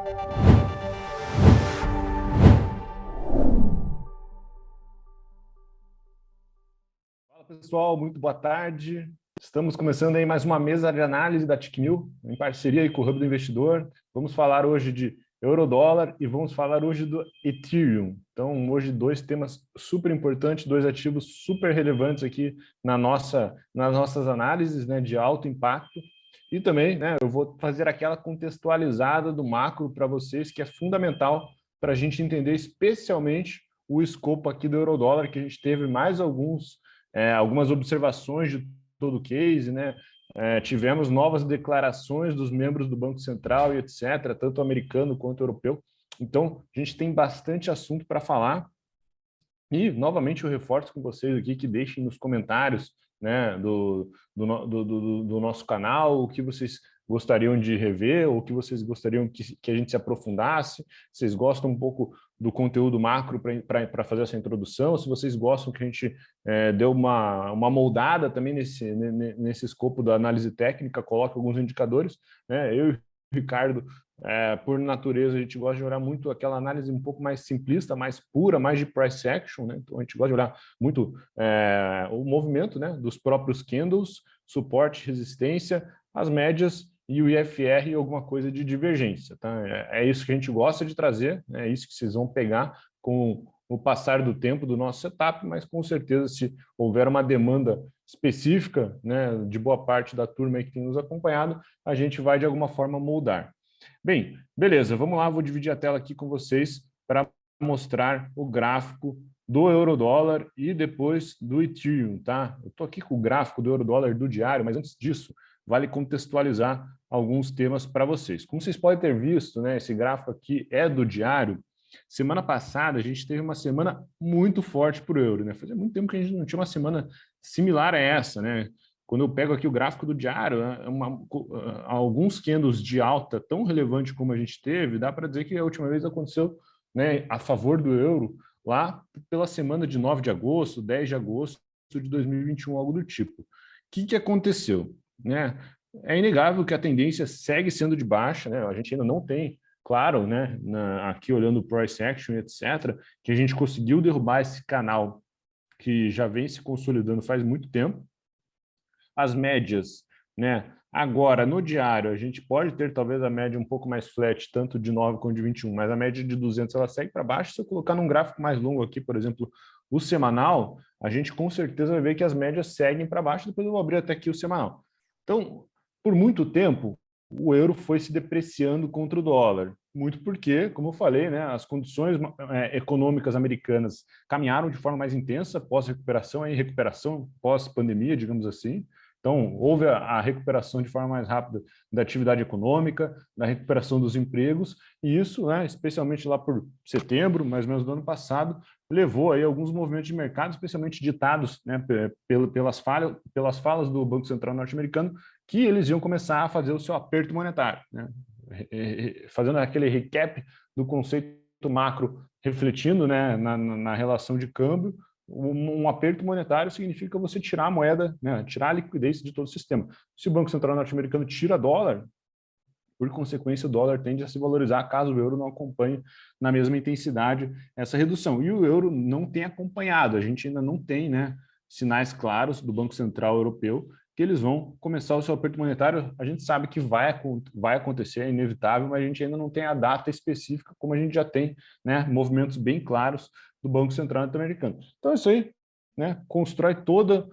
Fala pessoal, muito boa tarde. Estamos começando aí mais uma mesa de análise da TICMIL, em parceria aí com o Hub do Investidor. Vamos falar hoje de Eurodólar e vamos falar hoje do Ethereum. Então, hoje dois temas super importantes, dois ativos super relevantes aqui nas nossas análises, né, de alto impacto. E também, né, eu vou fazer aquela contextualizada do macro para vocês, que é fundamental para a gente entender especialmente o escopo aqui do Eurodólar, que a gente teve mais algumas observações de todo o case, né? Tivemos novas declarações dos membros do Banco Central e etc., tanto americano quanto europeu. Então, a gente tem bastante assunto para falar. E, novamente, eu reforço com vocês aqui que deixem nos comentários, né, do nosso canal o que vocês gostariam de rever, ou o que vocês gostariam que a gente se aprofundasse. Vocês gostam um pouco do conteúdo macro para fazer essa introdução, se vocês gostam que a gente dê uma moldada também nesse escopo da análise técnica, coloque alguns indicadores, né? Eu e o Ricardo, por natureza, a gente gosta de olhar muito aquela análise um pouco mais simplista, mais pura, mais de price action, né? Então a gente gosta de olhar muito o movimento, né, dos próprios candles, suporte, resistência, as médias e o IFR e alguma coisa de divergência, tá? É isso que a gente gosta de trazer, é isso que vocês vão pegar com o passar do tempo do nosso setup, mas com certeza, se houver uma demanda específica, né, de boa parte da turma aí que tem nos acompanhado, a gente vai de alguma forma moldar. Bem, beleza, vamos lá, vou dividir a tela aqui com vocês para mostrar o gráfico do Eurodólar e depois do Ethereum, tá? Eu estou aqui com o gráfico do Eurodólar do diário, mas antes disso, vale contextualizar alguns temas para vocês. Como vocês podem ter visto, né, esse gráfico aqui é do diário. Semana passada, a gente teve uma semana muito forte para o euro, né? Fazia muito tempo que a gente não tinha uma semana similar a essa, né? Quando eu pego aqui o gráfico do diário, alguns candles de alta tão relevante como a gente teve, dá para dizer que a última vez aconteceu, né, a favor do euro lá pela semana de 9 de agosto, 10 de agosto de 2021, algo do tipo. O que aconteceu? Né? É inegável que a tendência segue sendo de baixa, né? A gente ainda não tem, claro, né, aqui olhando o price action, etc., que a gente conseguiu derrubar esse canal que já vem se consolidando faz muito tempo. As médias, né? Agora, no diário, a gente pode ter talvez a média um pouco mais flat, tanto de 9 quanto de 21, mas a média de 200 ela segue para baixo. Se eu colocar num gráfico mais longo aqui, por exemplo, o semanal, a gente com certeza vai ver que as médias seguem para baixo. Depois eu vou abrir até aqui o semanal. Então, por muito tempo, o euro foi se depreciando contra o dólar. Muito porque, como eu falei, né, as condições econômicas americanas caminharam de forma mais intensa pós-recuperação, em recuperação pós-pandemia, digamos assim. Então, houve a recuperação de forma mais rápida da atividade econômica, da recuperação dos empregos, e isso, né, especialmente lá por setembro, mais ou menos do ano passado, levou aí alguns movimentos de mercado, especialmente ditados, né, pelas falas do Banco Central norte-americano, que eles iam começar a fazer o seu aperto monetário, né, fazendo aquele recap do conceito macro, refletindo, né, na relação de câmbio. Um aperto monetário significa você tirar a moeda, né, tirar a liquidez de todo o sistema. Se o Banco Central norte-americano tira dólar, por consequência, o dólar tende a se valorizar caso o euro não acompanhe na mesma intensidade essa redução. E o euro não tem acompanhado, a gente ainda não tem, né, sinais claros do Banco Central Europeu que eles vão começar o seu aperto monetário. A gente sabe que vai acontecer, é inevitável, mas a gente ainda não tem a data específica, como a gente já tem, né, movimentos bem claros do Banco Central norte-americano. Então, isso aí, né, constrói todo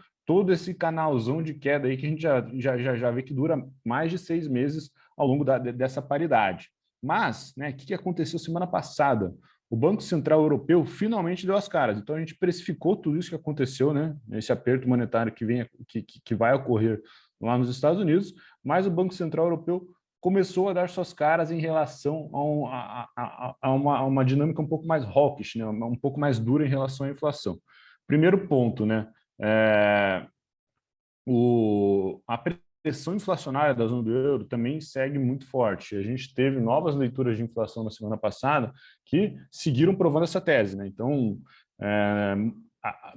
esse canalzão de queda aí que a gente já vê que dura mais de 6 meses ao longo dessa paridade. Mas, né, o que aconteceu semana passada? O Banco Central Europeu finalmente deu as caras. Então, a gente precificou tudo isso que aconteceu, né, esse aperto monetário que vai ocorrer lá nos Estados Unidos, mas o Banco Central Europeu começou a dar suas caras em relação a uma dinâmica um pouco mais hawkish, né, um pouco mais dura em relação à inflação. Primeiro ponto, né, a pressão inflacionária da zona do euro também segue muito forte. A gente teve novas leituras de inflação na semana passada que seguiram provando essa tese, né? Então,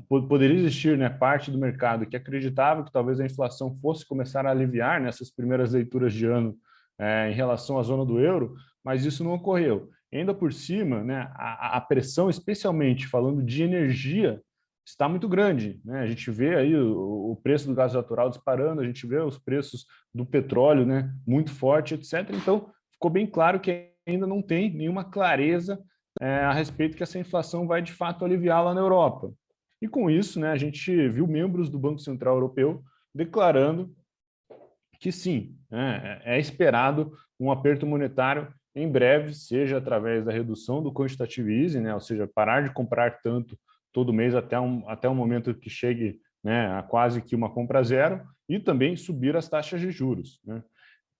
poderia existir, né, parte do mercado que acreditava que talvez a inflação fosse começar a aliviar nessas primeiras leituras de ano em relação à zona do euro, mas isso não ocorreu. E ainda por cima, né, a pressão, especialmente falando de energia, está muito grande, né? A gente vê aí o preço do gás natural disparando, a gente vê os preços do petróleo, né, muito forte, etc. Então, ficou bem claro que ainda não tem nenhuma clareza a respeito que essa inflação vai de fato aliviar lá na Europa. E com isso, né, a gente viu membros do Banco Central Europeu declarando que sim, né, é esperado um aperto monetário em breve, seja através da redução do quantitative easing, né, ou seja, parar de comprar tanto todo mês até um momento que chegue, né, a quase que uma compra zero, e também subir as taxas de juros, né.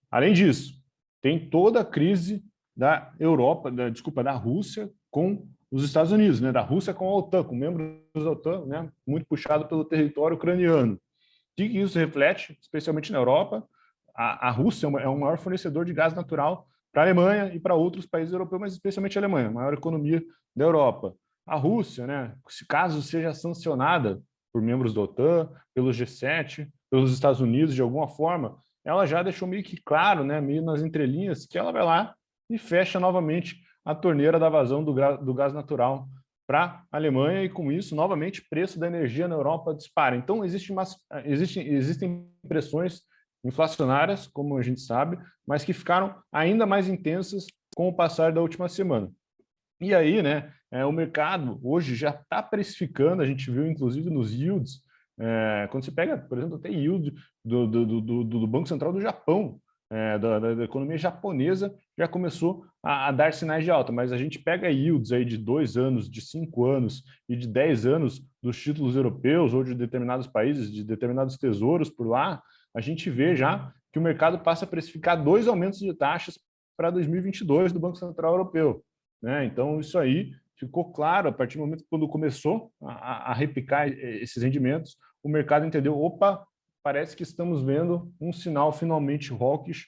Além disso, tem toda a crise da Europa, da Rússia com os Estados Unidos, né, da Rússia com a OTAN, com membros da OTAN, né, muito puxado pelo território ucraniano. O que isso reflete, especialmente na Europa? A Rússia é o maior fornecedor de gás natural para a Alemanha e para outros países europeus, mas especialmente a Alemanha, a maior economia da Europa. A Rússia, né, se caso seja sancionada por membros da OTAN, pelo G7, pelos Estados Unidos, de alguma forma, ela já deixou meio que claro, né, meio nas entrelinhas, que ela vai lá e fecha novamente a torneira da vazão do gás natural para a Alemanha, e com isso, novamente, o preço da energia na Europa dispara. Então, existem pressões inflacionárias, como a gente sabe, mas que ficaram ainda mais intensas com o passar da última semana. E aí, né, o mercado hoje já está precificando, a gente viu inclusive nos yields, quando você pega, por exemplo, até yield do Banco Central do Japão, da economia japonesa, já começou a dar sinais de alta, mas a gente pega yields aí de 2 anos, de 5 anos e de 10 anos dos títulos europeus ou de determinados países, de determinados tesouros por lá, a gente vê já que o mercado passa a precificar 2 aumentos de taxas para 2022 do Banco Central Europeu, né? Então, isso aí ficou claro a partir do momento quando começou a replicar esses rendimentos, o mercado entendeu, opa, parece que estamos vendo um sinal finalmente hawkish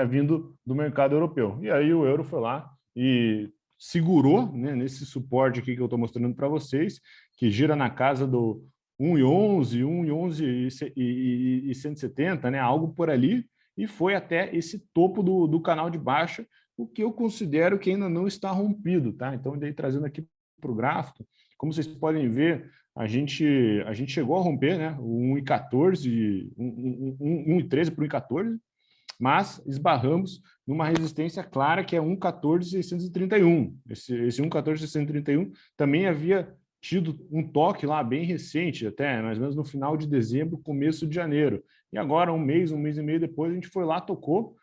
vindo do mercado europeu. E aí o euro foi lá e segurou, né, nesse suporte aqui que eu estou mostrando para vocês, que gira na casa do 1,11, 1,11 e 170, né, algo por ali, e foi até esse topo do canal de baixa, o que eu considero que ainda não está rompido, tá? Então, daí trazendo aqui para o gráfico, como vocês podem ver, a gente chegou a romper, né, o 1,14, 1,13 para o 1,14, mas esbarramos numa resistência clara que é 1,14,631. Esse 1,14,631 também havia tido um toque lá bem recente, até mais ou menos no final de dezembro, começo de janeiro. E agora, um mês e meio depois, a gente foi lá, tocou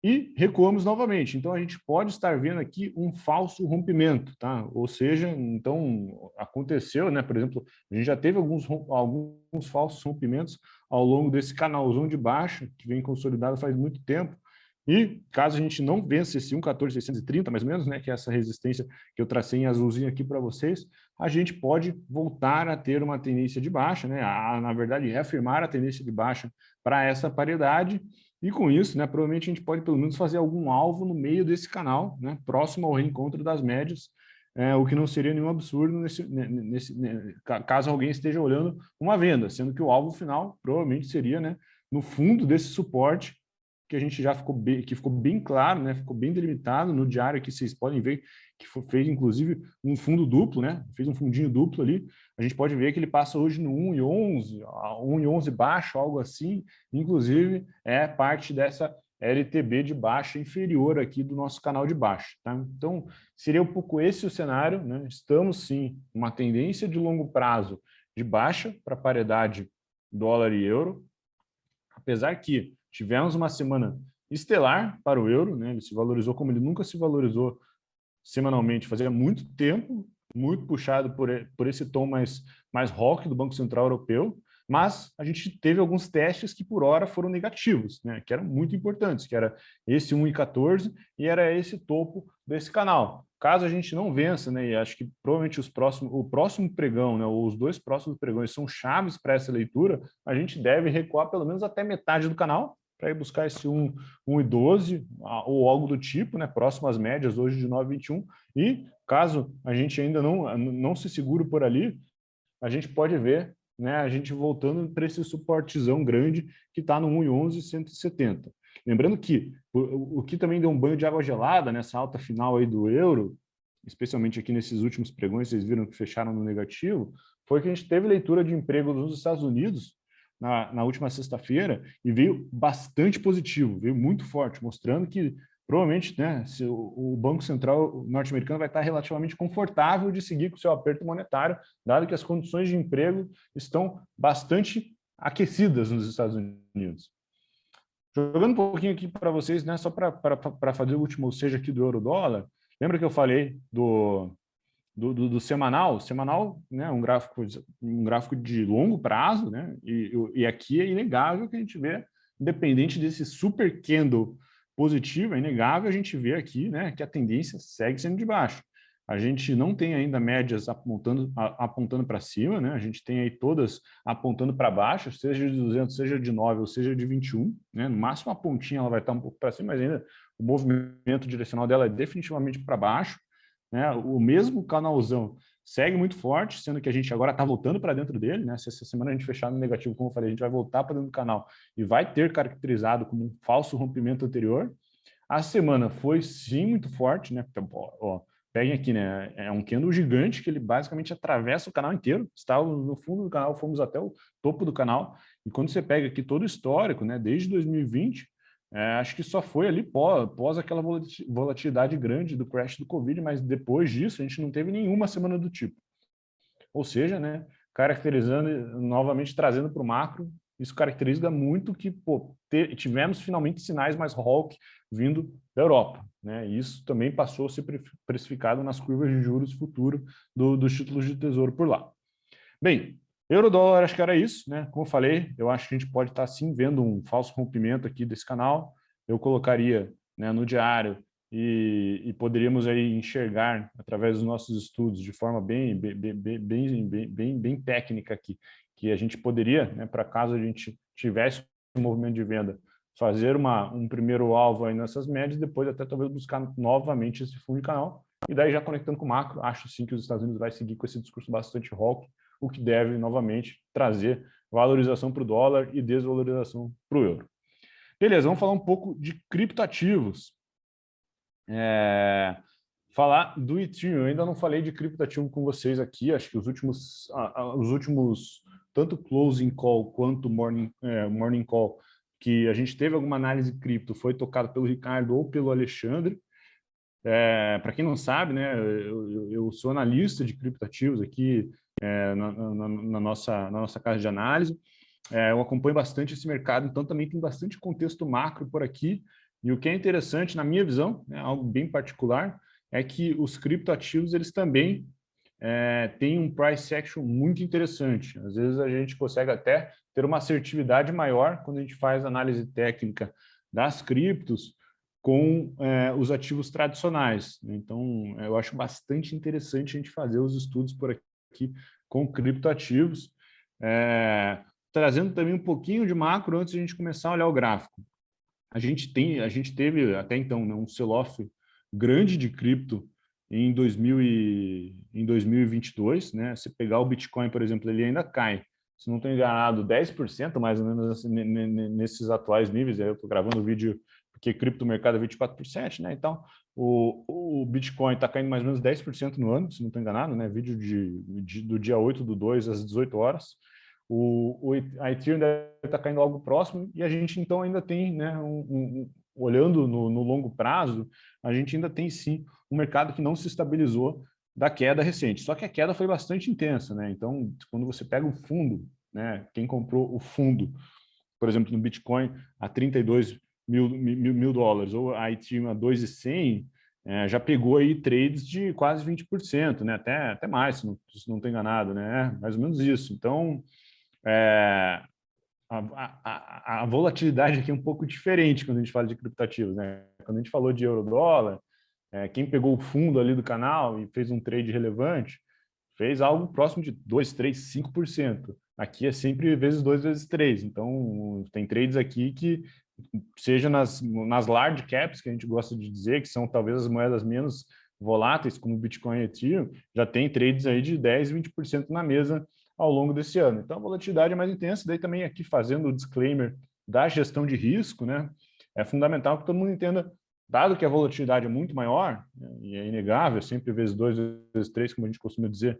e recuamos novamente. Então, a gente pode estar vendo aqui um falso rompimento, tá? Ou seja, então, aconteceu, né? Por exemplo, a gente já teve alguns falsos rompimentos ao longo desse canalzão de baixa, que vem consolidado faz muito tempo, e caso a gente não vença esse 1,14,630, mais ou menos, né, que é essa resistência que eu tracei em azulzinho aqui para vocês, a gente pode voltar a ter uma tendência de baixa, né, na verdade, reafirmar a tendência de baixa para essa paridade, e com isso, né, provavelmente a gente pode pelo menos fazer algum alvo no meio desse canal, né, próximo ao reencontro das médias, o que não seria nenhum absurdo caso alguém esteja olhando uma venda, sendo que o alvo final provavelmente seria, né, no fundo desse suporte, que a gente já ficou bem claro, né, ficou bem delimitado no diário, que vocês podem ver que fez inclusive um fundo duplo, né, fez um fundinho duplo ali. A gente pode ver que ele passa hoje no 1,11, 1,11 baixo, algo assim, inclusive é parte dessa LTB de baixa inferior aqui do nosso canal de baixa, tá? Então, seria um pouco esse o cenário, né? Estamos sim uma tendência de longo prazo de baixa para a paridade dólar e euro, apesar que tivemos uma semana estelar para o euro, né? Ele se valorizou como ele nunca se valorizou semanalmente, fazia muito tempo, muito puxado por esse tom mais rock do Banco Central Europeu, mas a gente teve alguns testes que por hora foram negativos, né, que eram muito importantes, que era esse 1,14 e era esse topo desse canal. Caso a gente não vença, né, e acho que provavelmente o próximo pregão, né, ou os 2 próximos pregões são chaves para essa leitura, a gente deve recuar pelo menos até metade do canal, para ir buscar esse 1,12 ou algo do tipo, né, próximo às médias hoje de 9,21, e caso a gente ainda não se segure por ali, a gente pode ver, né, a gente voltando para esse suportezão grande que está no 1,11 170. Lembrando que o que também deu um banho de água gelada nessa alta final aí do euro, especialmente aqui nesses últimos pregões, vocês viram que fecharam no negativo, foi que a gente teve leitura de emprego nos Estados Unidos na última sexta-feira e veio bastante positivo, veio muito forte, mostrando que provavelmente, né, se o Banco Central norte-americano vai estar relativamente confortável de seguir com o seu aperto monetário, dado que as condições de emprego estão bastante aquecidas nos Estados Unidos. Jogando um pouquinho aqui para vocês, né, só para fazer o último seja aqui do euro-dólar, lembra que eu falei do semanal? Semanal, né, um gráfico de longo prazo, né, e aqui é inegável que a gente vê, independente desse super candle positivo, é inegável a gente ver aqui, né, que a tendência segue sendo de baixo. A gente não tem ainda médias apontando para cima, né? A gente tem aí todas apontando para baixo, seja de 200, seja de 9 ou seja de 21, né? No máximo a pontinha ela vai estar um pouco para cima, mas ainda o movimento direcional dela é definitivamente para baixo, né? O mesmo canalzão segue muito forte, sendo que a gente agora está voltando para dentro dele, né? Se essa semana a gente fechar no negativo, como eu falei, a gente vai voltar para dentro do canal e vai ter caracterizado como um falso rompimento anterior. A semana foi sim muito forte, né? Ó, peguem aqui, né? É um candle gigante que ele basicamente atravessa o canal inteiro. Estávamos no fundo do canal, fomos até o topo do canal. E quando você pega aqui todo o histórico, né? Desde 2020, acho que só foi ali pós aquela volatilidade grande do crash do Covid, mas depois disso a gente não teve nenhuma semana do tipo. Ou seja, né? Caracterizando novamente, trazendo para o macro, isso caracteriza muito que tivemos finalmente sinais mais hawk vindo da Europa, né? E isso também passou a ser precificado nas curvas de juros futuro dos títulos de tesouro por lá. Bem, euro-dólar, acho que era isso, né? Como eu falei, eu acho que a gente pode estar sim vendo um falso rompimento aqui desse canal. Eu colocaria, né, no diário e poderíamos aí enxergar através dos nossos estudos de forma bem técnica aqui, que a gente poderia, né, para caso a gente tivesse um movimento de venda, fazer um primeiro alvo aí nessas médias, depois até talvez buscar novamente esse fundo de canal, e daí já conectando com o macro, acho sim que os Estados Unidos vai seguir com esse discurso bastante hawk, o que deve novamente trazer valorização para o dólar e desvalorização para o euro. Beleza, vamos falar um pouco de criptoativos. Falar do Ethereum, eu ainda não falei de criptoativo com vocês aqui, acho que os últimos tanto closing call quanto morning call, que a gente teve alguma análise cripto, foi tocado pelo Ricardo ou pelo Alexandre. Para quem não sabe, né, eu sou analista de criptoativos aqui na nossa casa de análise. Eu acompanho bastante esse mercado, então também tem bastante contexto macro por aqui. E o que é interessante, na minha visão, né, algo bem particular, é que os criptoativos eles também têm um price action muito interessante. Às vezes a gente consegue até ter uma assertividade maior quando a gente faz análise técnica das criptos com os ativos tradicionais. Então, eu acho bastante interessante a gente fazer os estudos por aqui com criptoativos, trazendo também um pouquinho de macro antes de a gente começar a olhar o gráfico. A gente teve até então, né, um sell-off grande de cripto em 2022, né? Se pegar o Bitcoin, por exemplo, ele ainda cai. Se não estou enganado, 10% mais ou menos nesses atuais níveis. Eu estou gravando o vídeo porque criptomercado é 24/7, né? Então, o Bitcoin está caindo mais ou menos 10% no ano, se não estou enganado, né? Vídeo do dia 8/2 às 18 horas. A Ethereum deve estar caindo algo próximo e a gente, então, ainda tem, né, olhando no longo prazo, a gente ainda tem, sim, um mercado que não se estabilizou da queda recente. Só que a queda foi bastante intensa, né? Então, quando você pega o fundo, né, quem comprou o fundo, por exemplo, no Bitcoin a 32 mil dólares ou a Ethereum a 2.100, já pegou aí trades de quase 20%, né? Até mais, se não estou enganado, né? Mais ou menos isso. Então, a volatilidade aqui é um pouco diferente quando a gente fala de criptativos, né? Quando a gente falou de euro-dólar, quem pegou o fundo ali do canal e fez um trade relevante, fez algo próximo de 2, 3, 5%. Aqui é sempre vezes 2, vezes 3. Então, tem trades aqui que, seja nas large caps, que a gente gosta de dizer, que são talvez as moedas menos voláteis, como Bitcoin e Ethereum, já tem trades aí de 10, 20% na mesa ao longo desse ano. Então, a volatilidade é mais intensa. Daí também aqui fazendo o disclaimer da gestão de risco, né? é fundamental que todo mundo entenda, dado que a volatilidade é muito maior, né, e é inegável, sempre vezes 2, vezes 3, como a gente costuma dizer,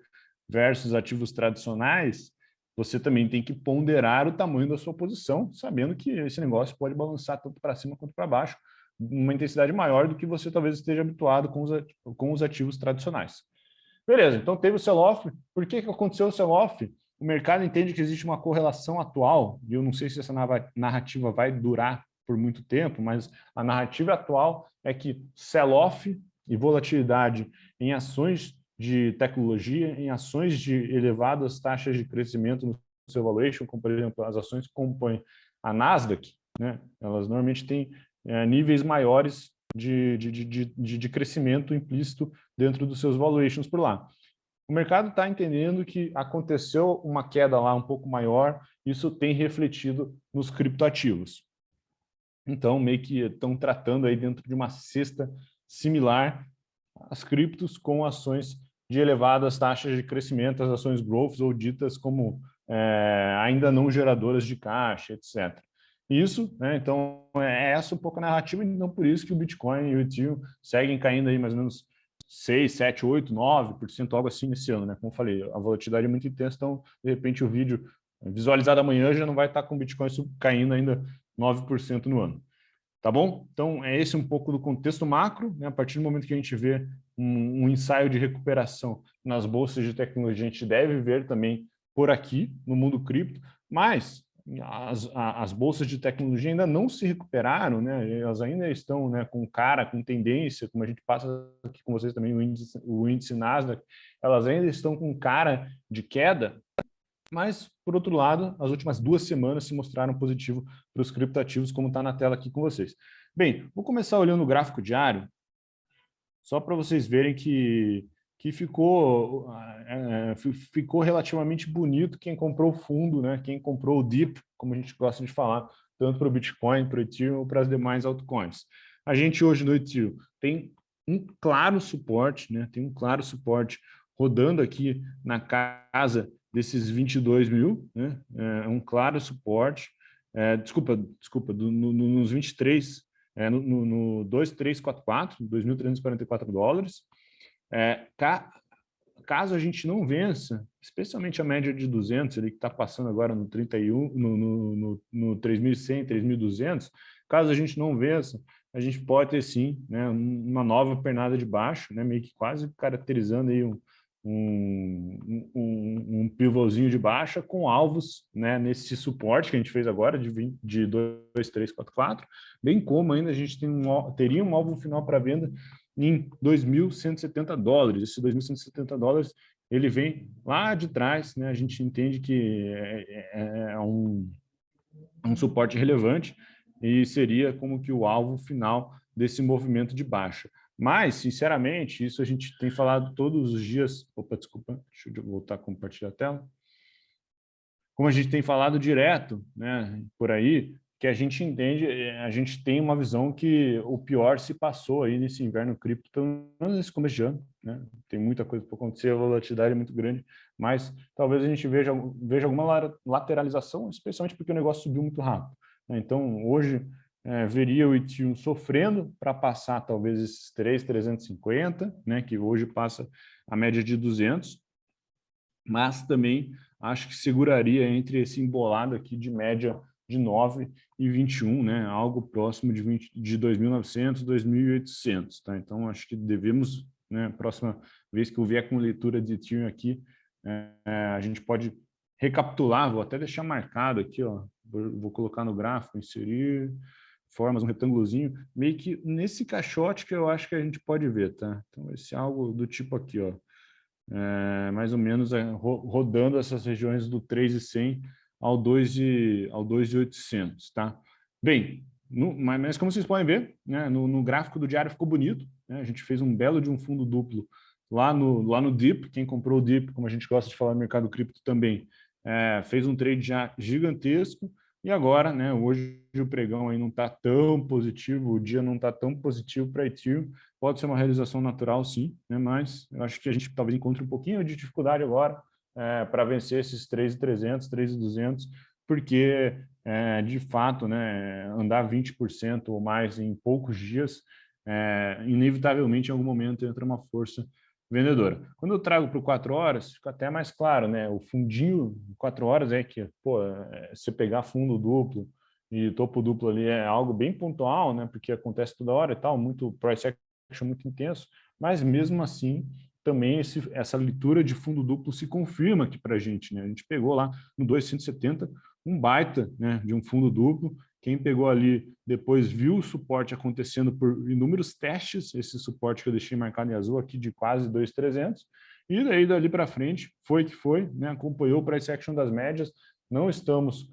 versus ativos tradicionais, você também tem que ponderar o tamanho da sua posição, sabendo que esse negócio pode balançar tanto para cima quanto para baixo, uma intensidade maior do que você talvez esteja habituado com os ativos tradicionais. Beleza, então teve o sell-off. Por que aconteceu o sell-off? O mercado entende que existe uma correlação atual, e eu não sei se essa narrativa vai durar por muito tempo, mas a narrativa atual é que sell-off e volatilidade em ações de tecnologia, em ações de elevadas taxas de crescimento no seu valuation, como, por exemplo, as ações que compõem a Nasdaq, né? Elas normalmente têm níveis maiores de crescimento implícito dentro dos seus valuations por lá. O mercado está entendendo que aconteceu uma queda lá um pouco maior, isso tem refletido nos criptoativos. Então, meio que estão tratando aí dentro de uma cesta similar as criptos com ações de elevadas taxas de crescimento, as ações growth ou ditas como ainda não geradoras de caixa, etc. Isso, né, então, é essa um pouco a narrativa, então por isso que o Bitcoin e o Ethereum seguem caindo aí mais ou menos 6, 7, 8, 9%, algo assim nesse ano, né? Como eu falei, a volatilidade é muito intensa, então, de repente, o vídeo visualizado amanhã já não vai estar com o Bitcoin caindo ainda 9% no ano. Tá bom? Então, é esse um pouco do contexto macro, né? A partir do momento que a gente vê um ensaio de recuperação nas bolsas de tecnologia, a gente deve ver também por aqui, no mundo cripto, mas as bolsas de tecnologia ainda não se recuperaram, né? Elas ainda estão, né, com cara, com tendência, como a gente passa aqui com vocês também, o índice Nasdaq, elas ainda estão com cara de queda, mas, por outro lado, as últimas 2 semanas se mostraram positivo para os criptoativos, como está na tela aqui com vocês. Bem, vou começar olhando o gráfico diário, só para vocês verem que ficou relativamente bonito quem comprou o fundo, né? Quem comprou o DIP, como a gente gosta de falar, tanto para o Bitcoin, para o Ethereum ou para as demais altcoins. A gente hoje no Ethereum tem um claro suporte, né? Tem um claro suporte rodando aqui na casa desses 22 mil, né? É um claro suporte. Desculpa, nos 23, no 2344, $2.344. Caso a gente não vença, especialmente a média de 200, ele que está passando agora no 31, no 3.100, 3.200, caso a gente não vença, a gente pode ter sim, né, uma nova pernada de baixo, né, meio que quase caracterizando aí um pivôzinho de baixa com alvos, né, nesse suporte que a gente fez agora de 2.344, bem como ainda a gente teria um alvo final para venda em $2.170. Esse $2.170 ele vem lá de trás, né? A gente entende que é um suporte relevante e seria como que o alvo final desse movimento de baixa. Mas, sinceramente, isso a gente tem falado todos os dias. Opa, desculpa, deixa eu voltar a compartilhar a tela. Como a gente tem falado direto, né, por aí, que a gente entende, a gente tem uma visão que o pior se passou aí nesse inverno cripto, pelo menos nesse começo de ano, né? Tem muita coisa para acontecer, a volatilidade é muito grande, mas talvez a gente veja alguma lateralização, especialmente porque o negócio subiu muito rápido, né? Então, hoje, veria o Ethereum sofrendo para passar talvez esses 3.350, né, que hoje passa a média de 200, mas também acho que seguraria entre esse embolado aqui de média de 9 e 21, né? Algo próximo de 2.900, 2.800, tá? Então, acho que devemos, né, próxima vez que eu vier com leitura de Ethereum aqui, a gente pode recapitular, vou até deixar marcado aqui, ó, vou colocar no gráfico, inserir formas, um retângulozinho, meio que nesse caixote que eu acho que a gente pode ver, tá? Então, esse é algo do tipo aqui, ó, mais ou menos rodando essas regiões do 3.100 ao 2.800, tá? Bem, mas como vocês podem ver, né, no gráfico do diário ficou bonito, né? A gente fez um belo de um fundo duplo lá no DIP, quem comprou o DIP, como a gente gosta de falar no mercado cripto também, fez um trade já gigantesco, e agora, né, hoje o pregão aí não está tão positivo, o dia não está tão positivo para Ethereum, pode ser uma realização natural, sim, né, mas eu acho que a gente talvez encontre um pouquinho de dificuldade agora para vencer esses 3.300, 3.200, porque, de fato, né, andar 20% ou mais em poucos dias, inevitavelmente, em algum momento, entra uma força vendedora. Quando eu trago para o 4 horas, fica até mais claro, né? O fundinho 4 horas é que, pô, você pegar fundo duplo e topo duplo ali é algo bem pontual, né? Porque acontece toda hora e tal, muito price action muito intenso, mas mesmo assim, também essa leitura de fundo duplo se confirma aqui para a gente, né? A gente pegou lá no 270 um baita, né, de um fundo duplo. Quem pegou ali depois viu o suporte acontecendo por inúmeros testes, esse suporte que eu deixei marcado em azul aqui de quase 2.300, e daí dali para frente foi que foi, né, acompanhou o price action das médias. Não estamos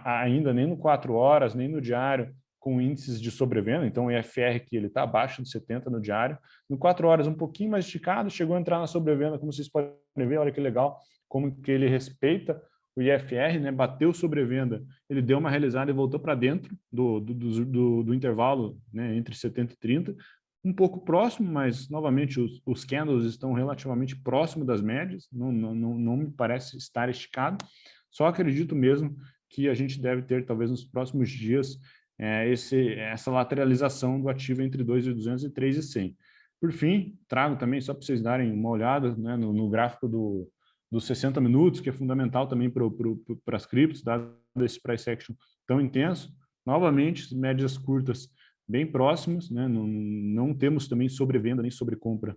ainda nem no 4 horas, nem no diário, com índices de sobrevenda, então o IFR aqui ele está abaixo de 70 no diário. No 4 horas um pouquinho mais esticado, chegou a entrar na sobrevenda, como vocês podem ver, olha que legal, como que ele respeita o IFR, né, bateu sobrevenda, ele deu uma realizada e voltou para dentro do intervalo, né, entre 70 e 30, um pouco próximo, mas novamente os candles estão relativamente próximo das médias, não me parece estar esticado, só acredito mesmo que a gente deve ter, talvez nos próximos dias, essa lateralização do ativo entre 2.200 e 3.100. Por fim, trago também, só para vocês darem uma olhada, né, no gráfico dos 60 minutos, que é fundamental também para as criptos, dado esse price action tão intenso. Novamente, médias curtas bem próximas, né? Não temos também sobrevenda nem sobrecompra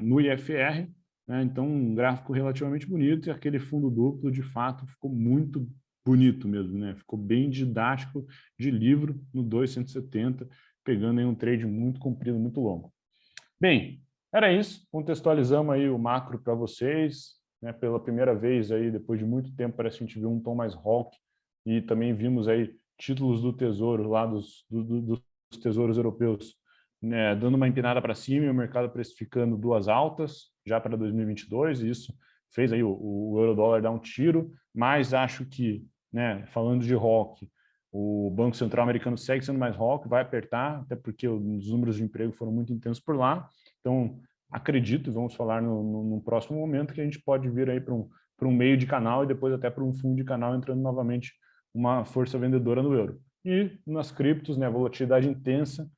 no IFR, né? Então um gráfico relativamente bonito, e aquele fundo duplo, de fato, ficou muito bonito mesmo, né? Ficou bem didático de livro no 270, pegando aí um trade muito comprido, muito longo. Bem, era isso, contextualizamos aí o macro para vocês, né? Pela primeira vez aí, depois de muito tempo, parece que a gente viu um tom mais rock, e também vimos aí títulos do Tesouro, lá dos tesouros europeus, né, dando uma empinada para cima e o mercado precificando duas altas já para 2022, e isso fez aí o euro-dólar dar um tiro, mas acho que, né, falando de rock, o Banco Central americano segue sendo mais rock, vai apertar, até porque os números de emprego foram muito intensos por lá. Então, acredito, vamos falar no próximo momento, que a gente pode vir aí para um meio de canal e depois até para um fundo de canal, entrando novamente uma força vendedora no euro. E nas criptos, né, volatilidade intensa,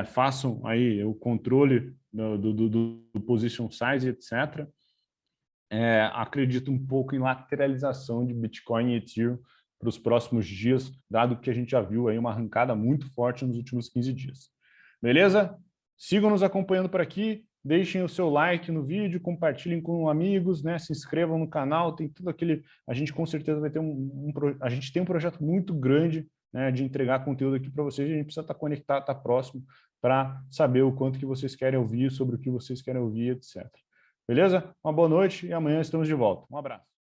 façam aí o controle do position size, etc. Acredito um pouco em lateralização de Bitcoin e Ethereum para os próximos dias, dado que a gente já viu aí uma arrancada muito forte nos últimos 15 dias. Beleza? Sigam nos acompanhando por aqui, deixem o seu like no vídeo, compartilhem com amigos, né? Se inscrevam no canal, tem tudo aquele... A gente com certeza vai ter a gente tem um projeto muito grande, né, de entregar conteúdo aqui para vocês, a gente precisa estar conectado, estar próximo, para saber o quanto que vocês querem ouvir, sobre o que vocês querem ouvir, etc. Beleza? Uma boa noite e amanhã estamos de volta. Um abraço.